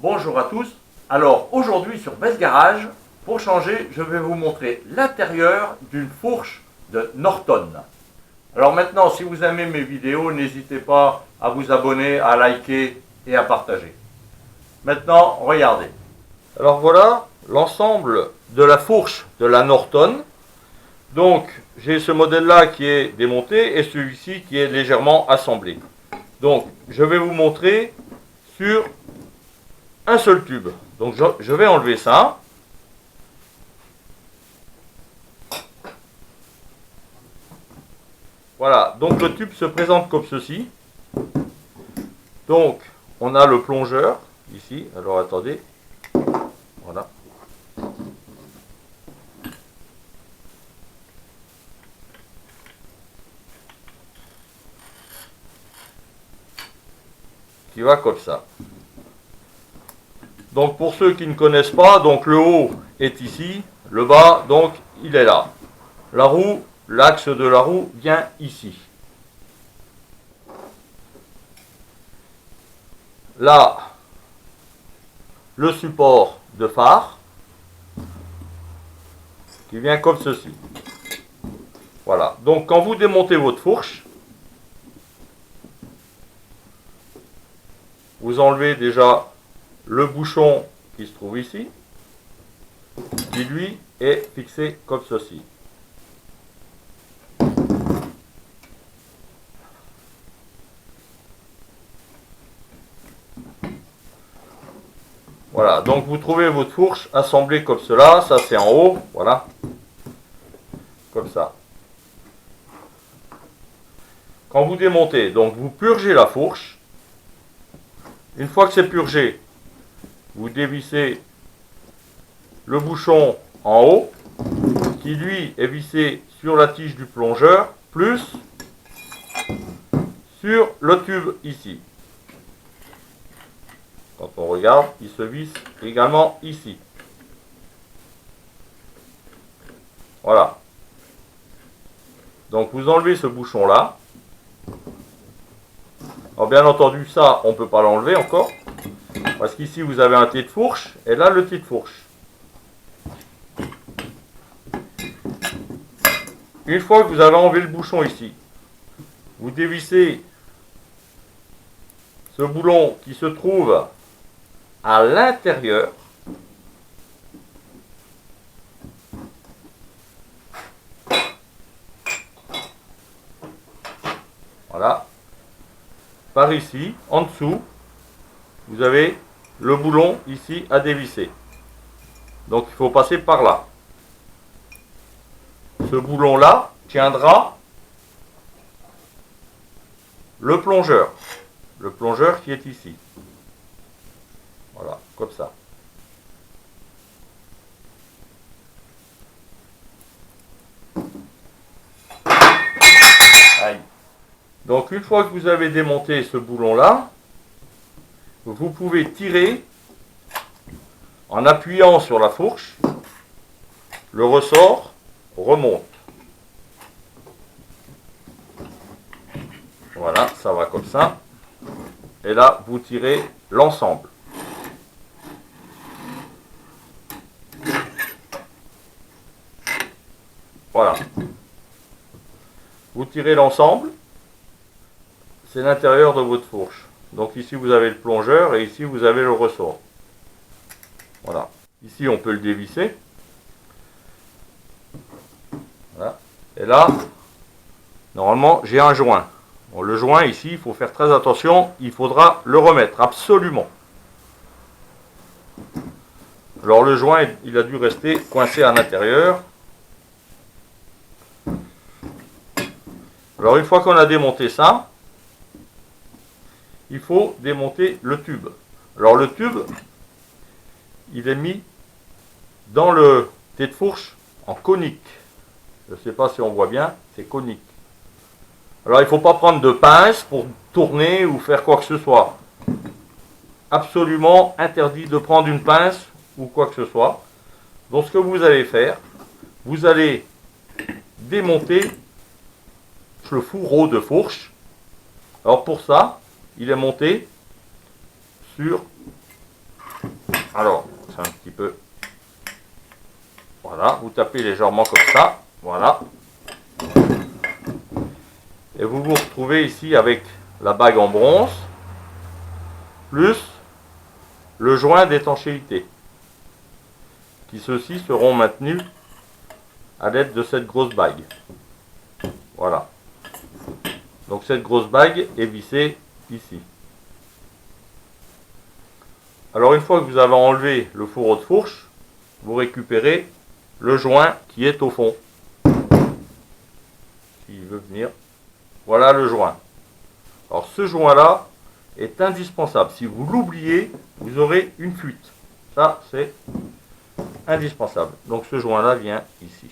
Bonjour à tous. Alors aujourd'hui sur Best Garage, pour changer, je vais vous montrer l'intérieur d'une fourche de Norton. Alors maintenant, si vous aimez mes vidéos, n'hésitez pas à vous abonner, à liker et à partager. Maintenant, regardez. Alors voilà l'ensemble de la fourche de la Norton. Donc j'ai ce modèle-là qui est démonté et celui-ci qui est légèrement assemblé. Donc je vais vous montrer sur un seul tube. Donc je vais enlever ça. Voilà, donc le tube se présente comme ceci. Donc on a le plongeur ici. Alors attendez. Voilà. Qui va comme ça. Donc pour ceux qui ne connaissent pas, donc le haut est ici, le bas donc il est là. La roue, l'axe de la roue vient ici. Là, le support de phare qui vient comme ceci. Voilà. Donc quand vous démontez votre fourche, vous enlevez déjà le bouchon qui se trouve ici, qui lui est fixé comme ceci. Voilà, donc vous trouvez votre fourche assemblée comme cela, ça c'est en haut, voilà, comme ça. Quand vous démontez, donc vous purgez la fourche. Une fois que c'est purgé, vous dévissez le bouchon en haut, qui lui est vissé sur la tige du plongeur, plus sur le tube ici. Quand on regarde, il se visse également ici. Voilà. Donc vous enlevez ce bouchon là. Alors bien entendu ça on ne peut pas l'enlever encore. Parce qu'ici vous avez un tiers de fourche et là le tiers de fourche. Une fois que vous avez enlevé le bouchon ici, vous dévissez ce boulon qui se trouve à l'intérieur. Voilà. Par ici, en dessous, vous avez le boulon ici à dévisser. Donc il faut passer par là. Ce boulon là tiendra le plongeur qui est ici. Voilà, comme ça. Aïe. Donc une fois que vous avez démonté ce boulon là, vous pouvez tirer en appuyant sur la fourche, le ressort remonte. Voilà, ça va comme ça. Et là, vous tirez l'ensemble. Voilà. Vous tirez l'ensemble. C'est l'intérieur de votre fourche. Donc ici, vous avez le plongeur et ici, vous avez le ressort. Voilà. Ici, on peut le dévisser. Voilà. Et là, normalement, j'ai un joint. Bon, le joint ici, il faut faire très attention, il faudra le remettre, absolument. Alors le joint, il a dû rester coincé à l'intérieur. Alors une fois qu'on a démonté ça, il faut démonter le tube. Alors le tube, il est mis dans le tête de fourche en conique. Je ne sais pas si on voit bien, c'est conique. Alors il ne faut pas prendre de pince pour tourner ou faire quoi que ce soit. Absolument interdit de prendre une pince ou quoi que ce soit. Donc ce que vous allez faire, vous allez démonter le fourreau de fourche. Alors pour ça, il est monté sur Alors, c'est un petit peu... Voilà, vous tapez légèrement comme ça. Voilà. Et vous vous retrouvez ici avec la bague en bronze, plus le joint d'étanchéité, qui ceux-ci seront maintenus à l'aide de cette grosse bague. Voilà. Donc cette grosse bague est vissée ici. Alors une fois que vous avez enlevé le fourreau de fourche, vous récupérez le joint qui est au fond. S'il veut venir. Voilà le joint. Alors ce joint-là est indispensable. Si vous l'oubliez, vous aurez une fuite. Ça, c'est indispensable. Donc ce joint-là vient ici.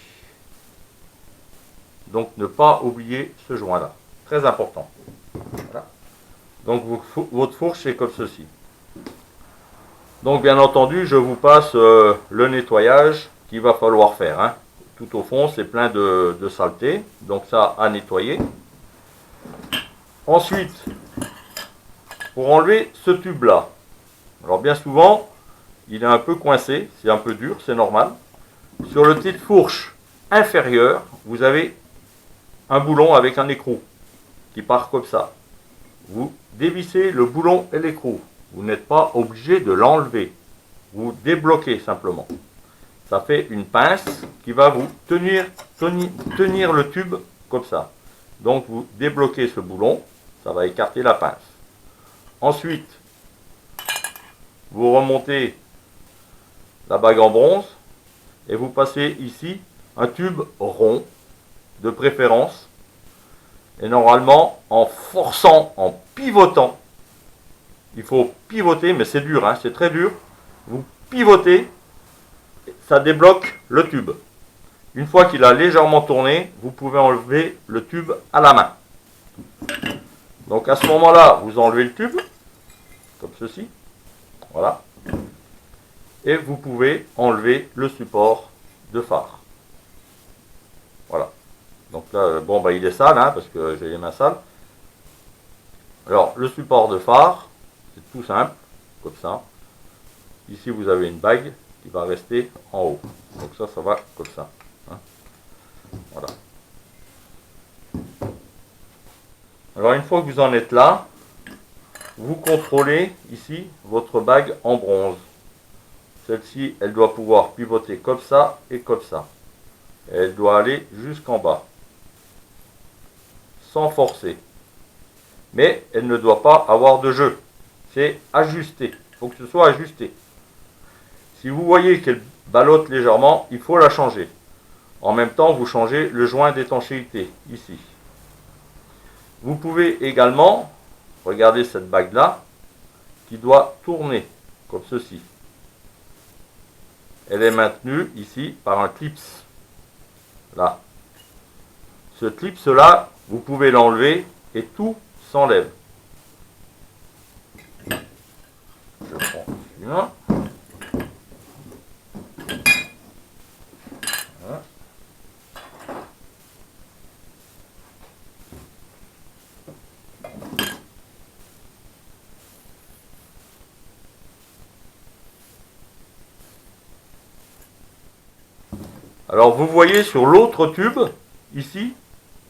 Donc ne pas oublier ce joint-là. Très important. Voilà. Donc votre fourche est comme ceci. Donc bien entendu, je vous passe le nettoyage qu'il va falloir faire. Hein. Tout au fond, c'est plein de saleté. Donc ça, à nettoyer. Ensuite, pour enlever ce tube-là, alors bien souvent, il est un peu coincé, c'est un peu dur, c'est normal. Sur le titre fourche inférieur, vous avez un boulon avec un écrou qui part comme ça. Vous dévissez le boulon et l'écrou. Vous n'êtes pas obligé de l'enlever. Vous débloquez simplement. Ça fait une pince qui va vous tenir le tube comme ça. Donc vous débloquez ce boulon, ça va écarter la pince. Ensuite, vous remontez la bague en bronze et vous passez ici un tube rond de préférence. Et normalement, en forçant, en pivotant, il faut pivoter, mais c'est dur, hein, c'est très dur. Vous pivotez, ça débloque le tube. Une fois qu'il a légèrement tourné, vous pouvez enlever le tube à la main. Donc à ce moment-là, vous enlevez le tube, comme ceci. Voilà. Et vous pouvez enlever le support de phare. Voilà. Donc là, bon, bah, il est sale, hein, parce que j'ai les mains sales. Alors, le support de phare, c'est tout simple, comme ça. Ici, vous avez une bague qui va rester en haut. Donc ça va comme ça. Hein. Voilà. Alors, une fois que vous en êtes là, vous contrôlez ici votre bague en bronze. Celle-ci, elle doit pouvoir pivoter comme ça et comme ça. Et elle doit aller jusqu'en bas. Sans forcer. Mais elle ne doit pas avoir de jeu. C'est ajusté. Il faut que ce soit ajusté. Si vous voyez qu'elle ballotte légèrement, il faut la changer. En même temps, vous changez le joint d'étanchéité, ici. Vous pouvez également, regardez cette bague-là, qui doit tourner, comme ceci. Elle est maintenue ici par un clips. Là. Ce clips-là, vous pouvez l'enlever et tout s'enlève. Je prends celui-là. Voilà. Alors vous voyez sur l'autre tube, ici,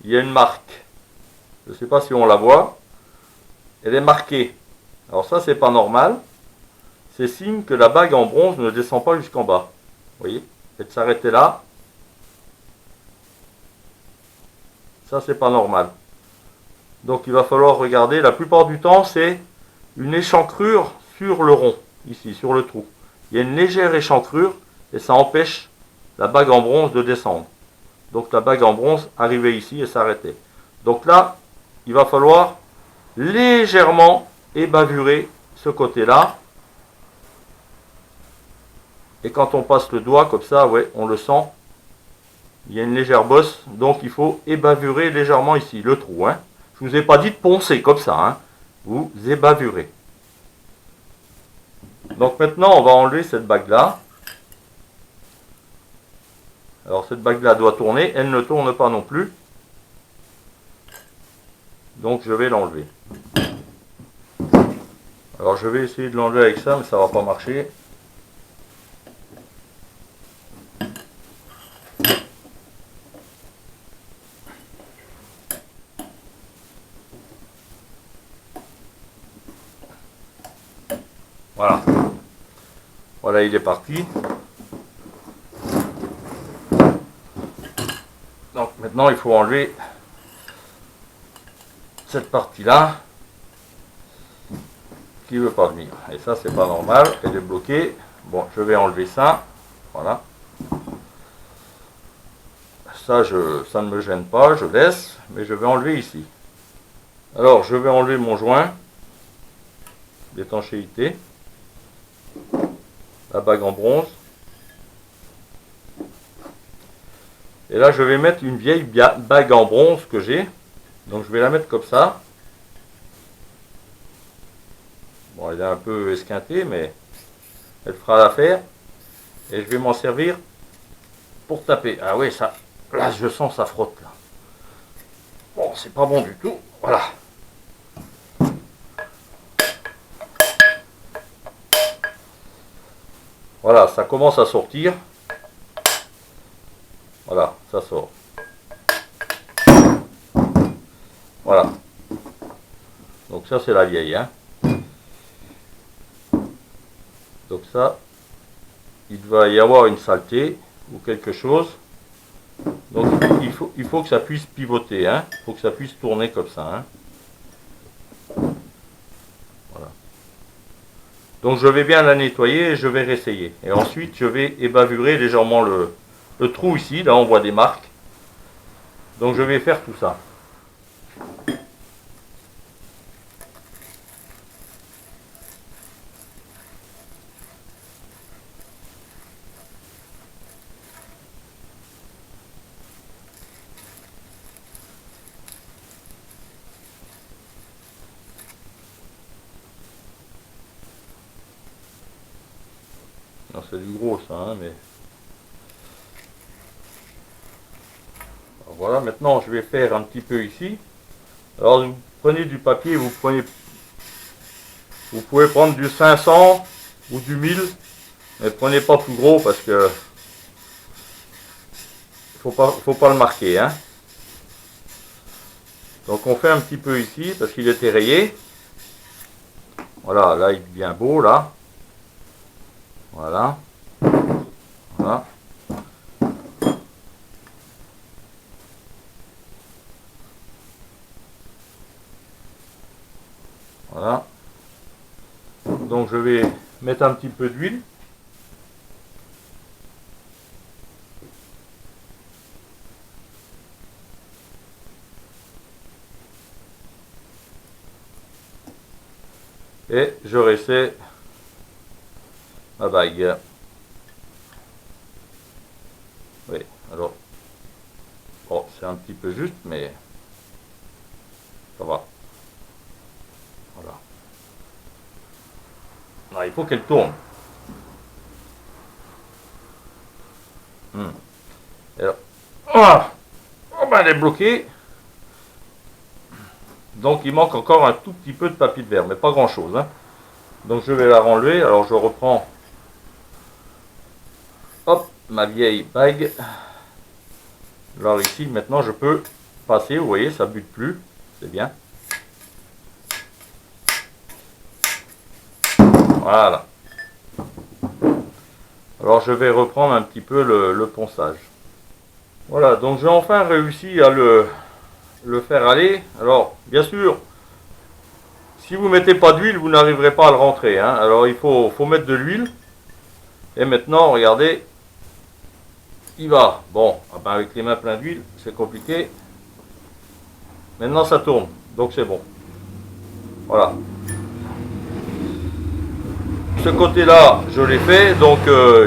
il y a une marque. Je ne sais pas si on la voit. Elle est marquée. Alors ça, c'est pas normal. C'est signe que la bague en bronze ne descend pas jusqu'en bas. Vous voyez, elle s'arrêtait là. Ça, c'est pas normal. Donc il va falloir regarder. La plupart du temps, c'est une échancrure sur le rond, ici, sur le trou. Il y a une légère échancrure et ça empêche la bague en bronze de descendre. Donc la bague en bronze arrivait ici et s'arrêtait. Donc là, il va falloir légèrement ébavurer ce côté-là. Et quand on passe le doigt comme ça, ouais, on le sent. Il y a une légère bosse, donc il faut ébavurer légèrement ici, le trou. Hein. Je ne vous ai pas dit de poncer comme ça. Hein. Vous ébavurez. Donc maintenant, on va enlever cette bague-là. Alors cette bague-là doit tourner, elle ne tourne pas non plus. Donc je vais l'enlever. Alors je vais essayer de l'enlever avec ça, mais ça ne va pas marcher. Voilà. Voilà, il est parti. Donc maintenant, il faut enlever cette partie-là qui ne veut pas venir. Et ça, c'est pas normal. Elle est bloquée. Bon, je vais enlever ça. Voilà. Ça, ça ne me gêne pas. Je laisse. Mais je vais enlever ici. Alors, je vais enlever mon joint d'étanchéité. La bague en bronze. Et là, je vais mettre une vieille bague en bronze que j'ai. Donc, je vais la mettre comme ça. Bon, elle est un peu esquintée, mais elle fera l'affaire. Et je vais m'en servir pour taper. Ah oui, ça, là, je sens ça frotte, là. Bon, c'est pas bon du tout. Voilà. Voilà, ça commence à sortir. Voilà, ça sort. Voilà. Donc ça, c'est la vieille, hein. Donc ça, il va y avoir une saleté ou quelque chose. Donc il faut que ça puisse pivoter, hein. Il faut que ça puisse tourner comme ça, hein. Voilà. Donc je vais bien la nettoyer et je vais réessayer. Et ensuite, je vais ébavurer légèrement le trou ici. Là, on voit des marques. Donc je vais faire tout ça. C'est du gros ça, hein, mais... Alors, voilà, maintenant je vais faire un petit peu ici. Alors vous prenez du papier, vous pouvez prendre du 500 ou du 1000, mais prenez pas plus gros parce que faut pas le marquer, hein. Donc on fait un petit peu ici parce qu'il était rayé. Voilà, là il devient beau là. Voilà. Voilà. Voilà. Donc je vais mettre un petit peu d'huile. Et je réessaie ma bague. Oui, alors, bon, c'est un petit peu juste, mais ça va. Voilà. Alors, il faut qu'elle tourne. Et alors, oh ben, elle est bloquée. Donc il manque encore un tout petit peu de papier de verre, mais pas grand chose, hein. Donc je vais la renlever. Alors je reprends, hop, ma vieille bague. Alors ici maintenant je peux passer, vous voyez, ça bute plus, c'est bien. Voilà. Alors je vais reprendre un petit peu le ponçage. Voilà, donc j'ai enfin réussi à le faire aller. Alors bien sûr, si vous ne mettez pas d'huile, vous n'arriverez pas à le rentrer, hein. Alors il faut mettre de l'huile. Et maintenant, regardez, il va. Bon, ah ben avec les mains pleines d'huile, c'est compliqué. Maintenant, ça tourne, donc c'est bon. Voilà. Ce côté-là, je l'ai fait, donc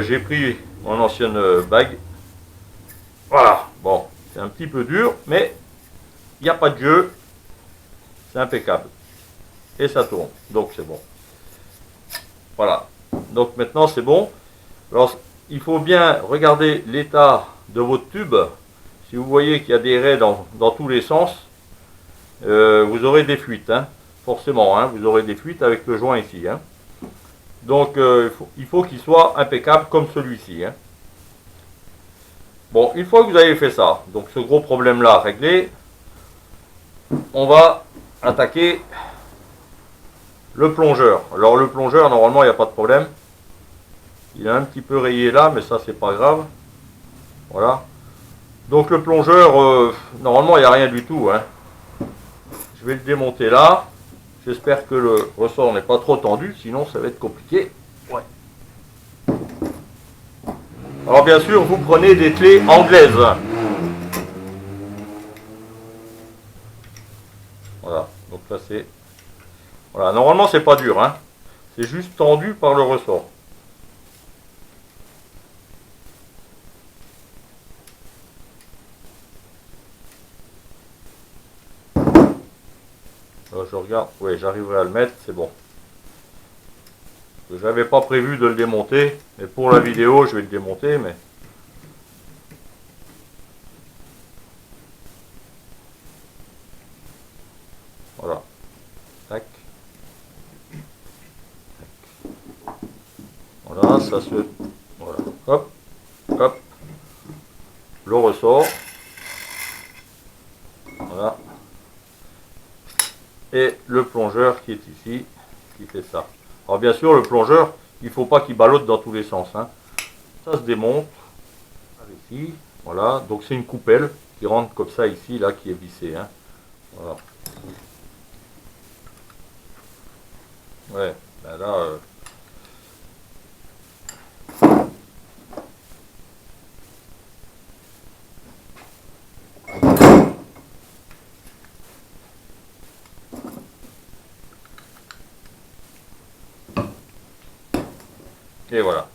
j'ai pris mon ancienne bague. Voilà, bon, c'est un petit peu dur, mais il n'y a pas de jeu. C'est impeccable. Et ça tourne, donc c'est bon. Voilà, donc maintenant c'est bon. Alors, il faut bien regarder l'état de votre tube. Si vous voyez qu'il y a des raies dans tous les sens, vous aurez des fuites, hein. Forcément, hein, vous aurez des fuites avec le joint ici, hein. Donc, il faut qu'il soit impeccable comme celui-ci, hein. Bon, une fois que vous avez fait ça, donc ce gros problème-là réglé, on va attaquer le plongeur. Alors le plongeur, normalement, il n'y a pas de problème. Il est un petit peu rayé là, mais ça, c'est pas grave. Voilà. Donc le plongeur, normalement, il n'y a rien du tout. Hein. Je vais le démonter là. J'espère que le ressort n'est pas trop tendu, sinon ça va être compliqué. Ouais. Alors bien sûr, vous prenez des clés anglaises. Voilà. Donc là, c'est... Voilà. Normalement, c'est pas dur. Hein. C'est juste tendu par le ressort. Là, je regarde. Oui, j'arriverai à le mettre. C'est bon. J'avais pas prévu de le démonter. Mais pour la vidéo, je vais le démonter. Mais... Voilà. Tac. Voilà, ça se... Voilà. Hop. Hop. Le ressort. Voilà. Et le plongeur qui est ici, qui fait ça. Alors bien sûr, le plongeur, il ne faut pas qu'il ballotte dans tous les sens. Hein. Ça se démonte. Ici. Voilà. Donc c'est une coupelle qui rentre comme ça ici, là, qui est vissée. Hein. Voilà. Ouais. Ben là... Et voilà.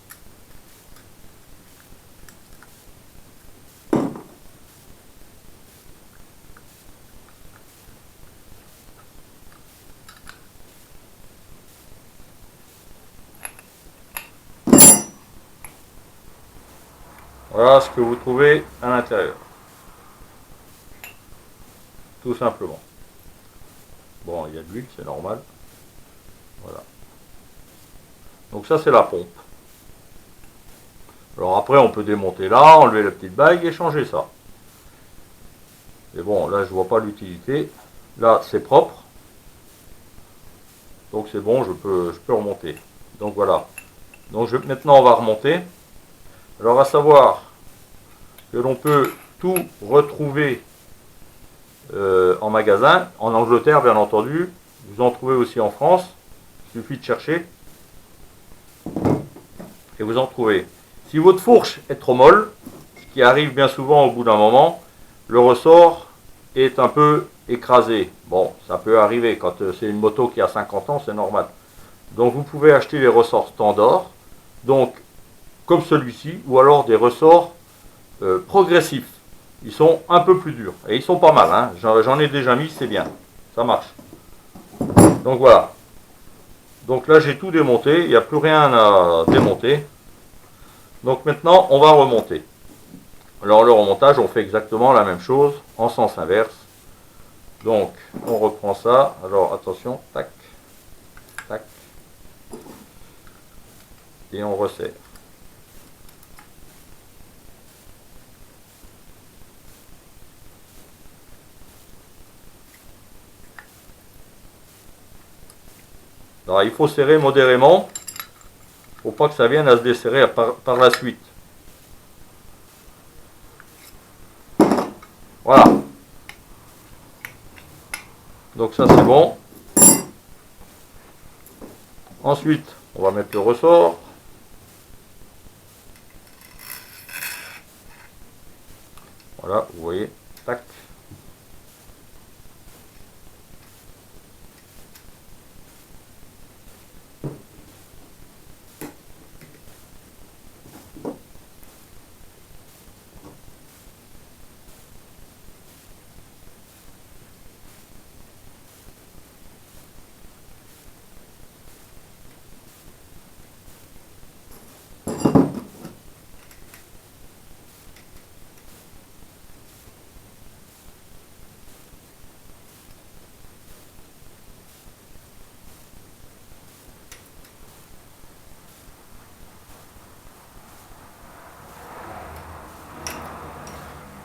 Voilà ce que vous trouvez à l'intérieur. Tout simplement. Bon, il y a de l'huile, c'est normal. Voilà. Donc ça, c'est la pompe. Alors après, on peut démonter là, enlever la petite bague et changer ça. Mais bon, là, je vois pas l'utilité. Là, c'est propre. Donc c'est bon, je peux remonter. Donc voilà. Donc maintenant, on va remonter. Alors à savoir que l'on peut tout retrouver en magasin. En Angleterre, bien entendu. Vous en trouvez aussi en France. Il suffit de chercher. Et vous en trouvez. Si votre fourche est trop molle, ce qui arrive bien souvent au bout d'un moment, le ressort est un peu écrasé. Bon, ça peut arriver quand c'est une moto qui a 50 ans, c'est normal. Donc vous pouvez acheter les ressorts standards, donc comme celui-ci, ou alors des ressorts progressifs. Ils sont un peu plus durs. Et ils sont pas mal, hein. J'en ai déjà mis, c'est bien. Ça marche. Donc voilà. Donc là j'ai tout démonté, il n'y a plus rien à démonter. Donc maintenant on va remonter. Alors le remontage, on fait exactement la même chose en sens inverse. Donc on reprend ça. Alors attention, tac, tac. Et on resserre. Alors il faut serrer modérément. Il ne faut pas que ça vienne à se desserrer par la suite. Voilà. Donc ça c'est bon. Ensuite, on va mettre le ressort. Voilà, vous voyez. Tac.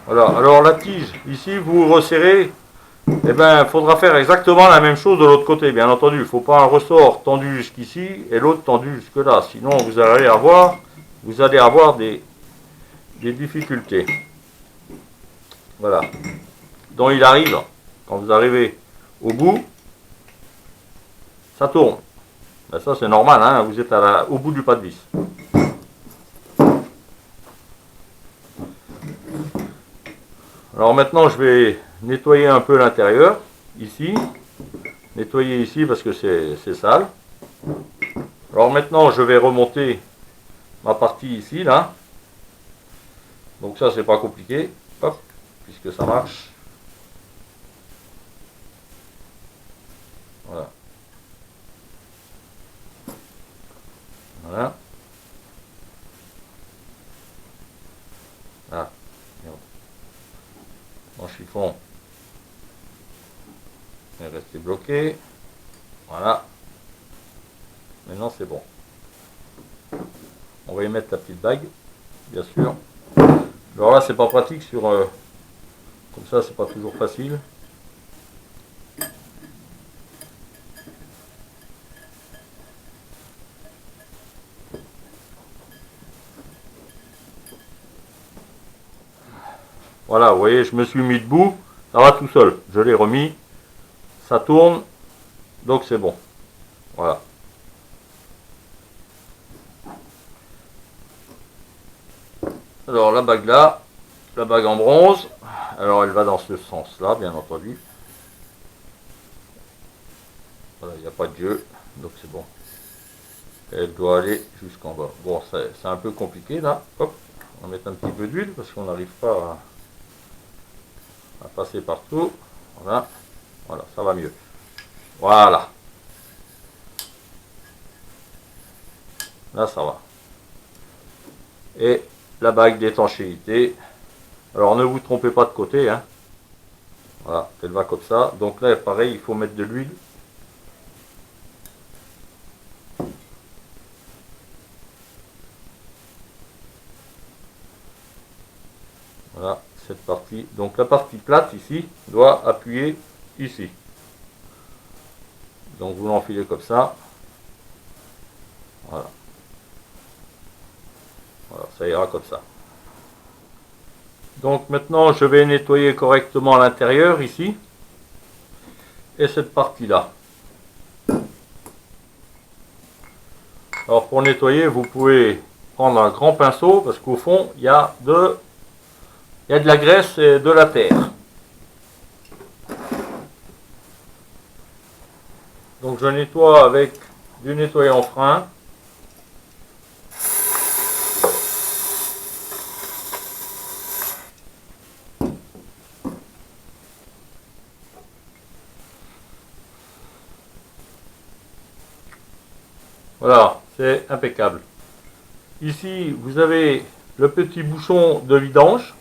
Voilà, alors la tige, ici vous resserrez eh ben, il faudra faire exactement la même chose de l'autre côté, bien entendu. Il ne faut pas un ressort tendu jusqu'ici et l'autre tendu jusque là. Sinon, vous allez avoir des difficultés. Voilà. Donc il arrive, quand vous arrivez au bout, ça tourne. Ben, ça c'est normal, hein, vous êtes au bout du pas de vis. Alors maintenant je vais nettoyer un peu l'intérieur, ici. Nettoyer ici parce que c'est sale. Alors maintenant je vais remonter ma partie ici, là. Donc ça c'est pas compliqué. Hop, puisque ça marche. Voilà. Voilà. Ah, mon chiffon est resté bloqué. Voilà. Maintenant c'est bon. On va y mettre la petite bague, bien sûr. Alors là c'est pas pratique sur comme ça c'est pas toujours facile. Voilà, vous voyez, je me suis mis debout, ça va tout seul. Je l'ai remis, ça tourne, donc c'est bon. Voilà. Alors la bague là, la bague en bronze, alors elle va dans ce sens-là, bien entendu. Voilà, il n'y a pas de jeu, donc c'est bon. Elle doit aller jusqu'en bas. Bon, c'est un peu compliqué là. Hop, on va mettre un petit peu d'huile parce qu'on n'arrive pas à passer partout. Voilà, voilà, ça va mieux. Voilà. Là, ça va. Et la bague d'étanchéité. Alors, ne vous trompez pas de côté, hein. Voilà, elle va comme ça. Donc là, pareil, il faut mettre de l'huile. Voilà, cette partie. Donc la partie plate ici doit appuyer ici. Donc vous l'enfilez comme ça. Voilà. Voilà, ça ira comme ça. Donc maintenant, je vais nettoyer correctement l'intérieur ici. Et cette partie-là. Alors pour nettoyer, vous pouvez prendre un grand pinceau parce qu'au fond, il y a de la graisse et de la terre. Donc je nettoie avec du nettoyant frein. Voilà, c'est impeccable. Ici, vous avez le petit bouchon de vidange,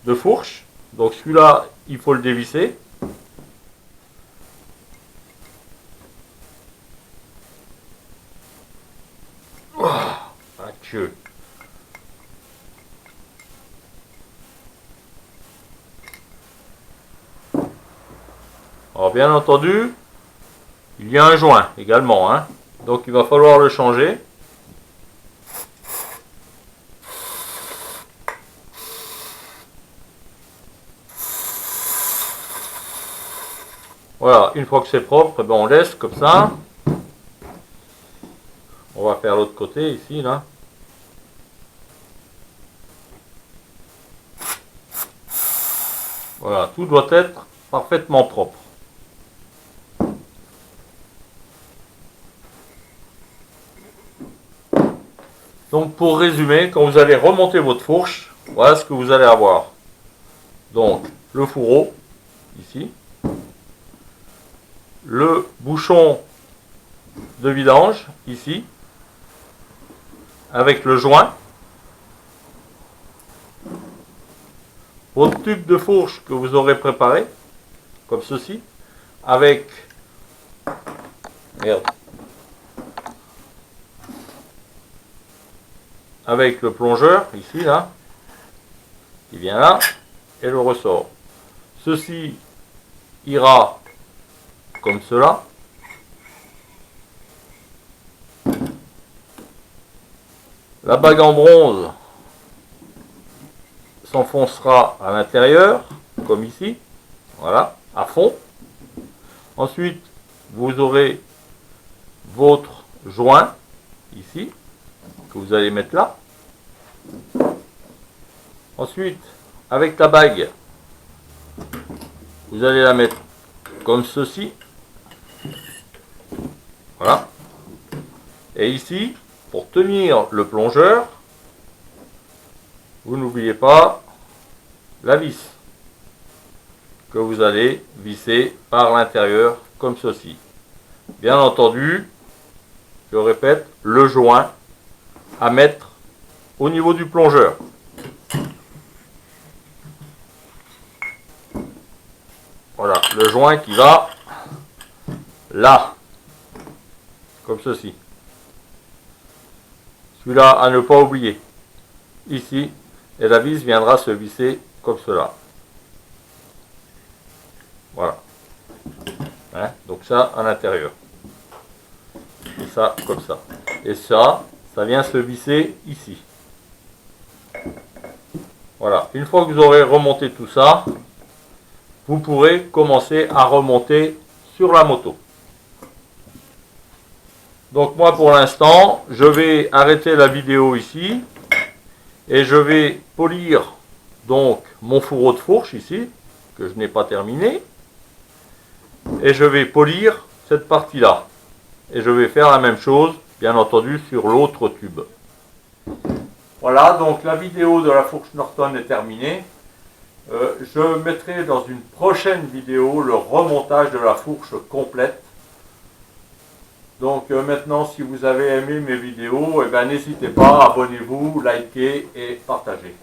de fourche. Donc celui-là, il faut le dévisser. Oh, adieu. Alors bien entendu, il y a un joint également, hein. Donc il va falloir le changer. Voilà, une fois que c'est propre, ben on laisse comme ça. On va faire l'autre côté ici, là. Voilà, tout doit être parfaitement propre. Donc pour résumer, quand vous allez remonter votre fourche, voilà ce que vous allez avoir. Donc le fourreau, ici. Le bouchon de vidange, ici. Avec le joint. Votre tube de fourche que vous aurez préparé, comme ceci. Avec... Merde. Avec le plongeur, ici, là, qui vient là, et le ressort. Ceci, ira comme cela. La bague en bronze s'enfoncera à l'intérieur, comme ici, voilà, à fond. Ensuite, vous aurez votre joint, ici, que vous allez mettre là. Ensuite, avec la bague, vous allez la mettre comme ceci. Voilà. Et ici, pour tenir le plongeur, vous n'oubliez pas la vis que vous allez visser par l'intérieur comme ceci. Bien entendu, je répète, le joint à mettre au niveau du plongeur. Voilà, le joint qui va là, comme ceci. Celui-là à ne pas oublier, ici, et la vis viendra se visser comme cela. Voilà. Hein, donc ça à l'intérieur. Et ça comme ça. Et ça vient se visser ici. Voilà. Une fois que vous aurez remonté tout ça, vous pourrez commencer à remonter sur la moto. Donc moi pour l'instant, je vais arrêter la vidéo ici et je vais polir donc mon fourreau de fourche ici, que je n'ai pas terminé, et je vais polir cette partie-là. Et je vais faire la même chose, bien entendu, sur l'autre tube. Voilà, donc la vidéo de la fourche Norton est terminée. Je mettrai dans une prochaine vidéo le remontage de la fourche complète. Donc maintenant, si vous avez aimé mes vidéos, n'hésitez pas, abonnez-vous, likez et partagez.